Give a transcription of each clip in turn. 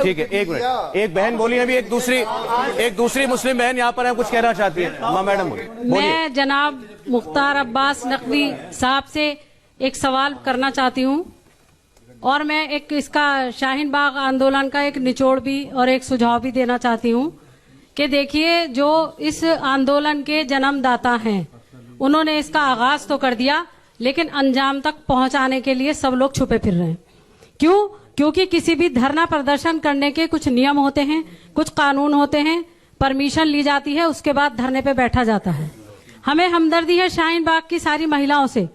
ठीक है, एक मिनट, एक बहन बोली अभी, एक दूसरी मुस्लिम बहन यहाँ पर है, कुछ कहना चाहती है। मैडम बोलिए। मैं जनाब मुख्तार अब्बास नकवी साहब से एक सवाल करना चाहती हूँ और मैं एक इसका शाहीन बाग आंदोलन का एक निचोड़ भी और एक सुझाव भी देना चाहती हूँ कि देखिए, जो इस आंदोलन के जन्मदाता हैं उन्होंने इसका आगाज तो कर दिया, लेकिन अंजाम तक पहुंचाने के लिए सब लोग छुपे फिर रहे हैं। क्यों? क्योंकि किसी भी धरना प्रदर्शन करने के कुछ नियम होते हैं, कुछ कानून होते हैं, परमिशन ली जाती है, उसके बाद धरने पे बैठा जाता है। हमें हमदर्दी है शाहीन बाग की सारी महिलाओं से,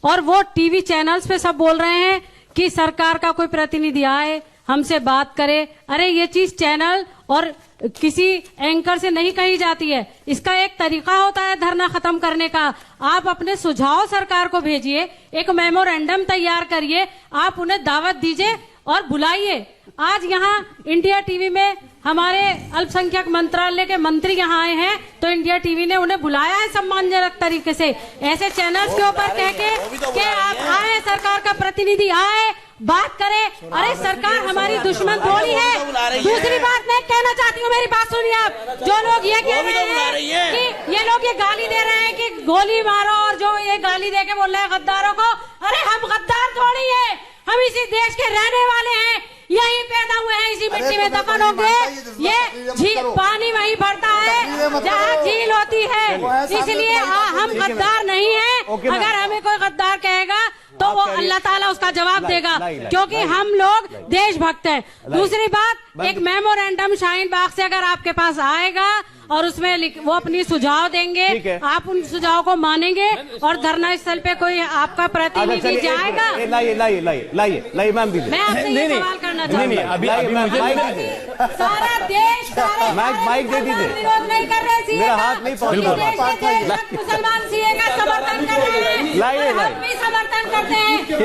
और वो टीवी चैनल्स पे सब बोल रहे हैं कि सरकार का कोई प्रतिनिधि आए, हमसे बात करे। अरे ये चीज चैनल और किसी एंकर से नहीं कही जाती है, इसका एक तरीका होता है धरना खत्म करने का। आप अपने सुझाव सरकार को भेजिए, एक मेमोरेंडम तैयार करिए, आप उन्हें दावत दीजिए और बुलाइए। आज यहाँ इंडिया टीवी में हमारे अल्पसंख्यक मंत्रालय के मंत्री यहाँ आए हैं, तो इंडिया टीवी ने उन्हें बुलाया है सम्मानजनक तरीके से। ऐसे चैनल्स के ऊपर कह के कि आप आए, सरकार का प्रतिनिधि आए, बात करे। अरे सरकार हमारी दुश्मन थोड़ी है। दूसरी बात मैं कहना चाहती हूँ, मेरी बात सुनिए आप। जो लोग ये कह रहे हैं कि ये लोग ये गाली दे रहे हैं कि गोली मारो, और जो ये गाली दे के बोल रहे हैं गद्दारों को, अरे हम गद्दार थोड़ी है, हम इसी देश के रहने वाले हैं, यहीं पैदा हुए हैं, इसी मिट्टी में दफन होंगे। ये झील पानी वहीं भरता है जहाँ झील होती है, इसलिए हम गद्दार नहीं है। अगर हमें कोई गद्दार कहेगा तो वो अल्लाह ताला उसका जवाब देगा, क्योंकि हम लोग देशभक्त हैं। दूसरी बात, एक मेमोरेंडम शाहीन बाग से अगर आपके पास आएगा और उसमें वो अपनी सुझाव देंगे, आप उन सुझाव को मानेंगे और धरना स्थल पे कोई आपका प्रतिनिधि जाएगा। लाइए मैम, मैं आपसे ये सवाल करना चाहती हूँ। सारा देश माइक दे दीजिए, विरोध नहीं कर रहे, मेरा हाथ नहीं पहुंच, मुसलमान सीए का समर्थन कर रहे हैं, हम भी समर्थन करते हैं,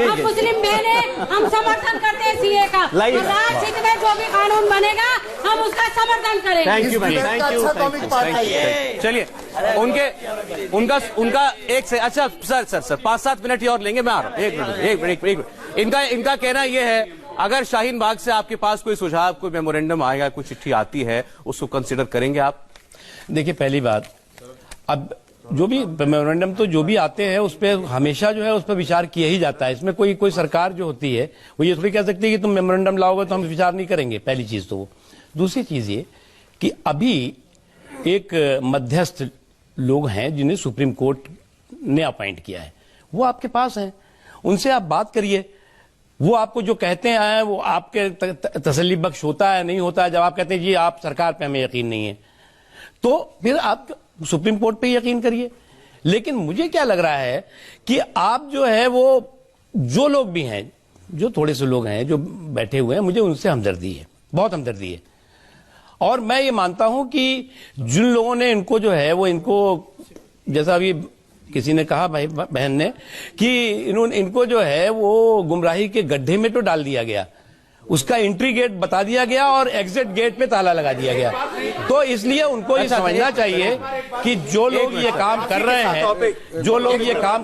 हम मुस्लिम बहने हम समर्थन करते हैं सीए का। राजनीति में जो भी कानून बनेगा हम उसका समर्थन करेंगे। Thank you ma'am, thank you. चलिए, उनका एक से अच्छा सर 5-7 मिनट और लेंगे, मैं आ रहा हूँ। एक मिनट। इनका कहना यह है, अगर शाहीन बाग से आपके पास कोई सुझाव, कोई मेमोरेंडम आएगा, कोई चिट्ठी आती है, उसको कंसिडर करेंगे आप? देखिए, पहली बात, अब जो भी मेमोरेंडम तो जो भी आते हैं उस पर हमेशा जो है उस पर विचार किया ही जाता है। इसमें कोई सरकार जो होती है वो ये थोड़ी कह सकती है कि तुम मेमोरेंडम लाओगे तो हम विचार नहीं करेंगे। पहली चीज तो वो। दूसरी चीज ये कि अभी एक मध्यस्थ लोग हैं जिन्हें सुप्रीम कोर्ट ने अपॉइंट किया है, वो आपके पास हैं, उनसे आप बात करिए। वो आपको जो कहते हैं वो आपके तसल्ली बख्श होता है, नहीं होता है। जब आप कहते हैं जी आप सरकार पे हमें यकीन नहीं है, तो फिर आप सुप्रीम कोर्ट पे यकीन करिए। लेकिन मुझे क्या लग रहा है कि आप जो है वो, जो लोग भी हैं, जो थोड़े से लोग हैं जो बैठे हुए हैं, मुझे उनसे हमदर्दी है, बहुत हमदर्दी है। और मैं ये मानता हूं कि जिन लोगों ने इनको जो है वो, इनको जैसा अभी किसी ने कहा भाई बहन ने, कि इनको जो है वो गुमराही के गड्ढे में तो डाल दिया गया, उसका एंट्री गेट बता दिया गया और एग्जिट गेट पे ताला लगा दिया गया। तो इसलिए उनको ये समझना चाहिए कि जो लोग ये काम कर रहे हैं, जो लोग ये काम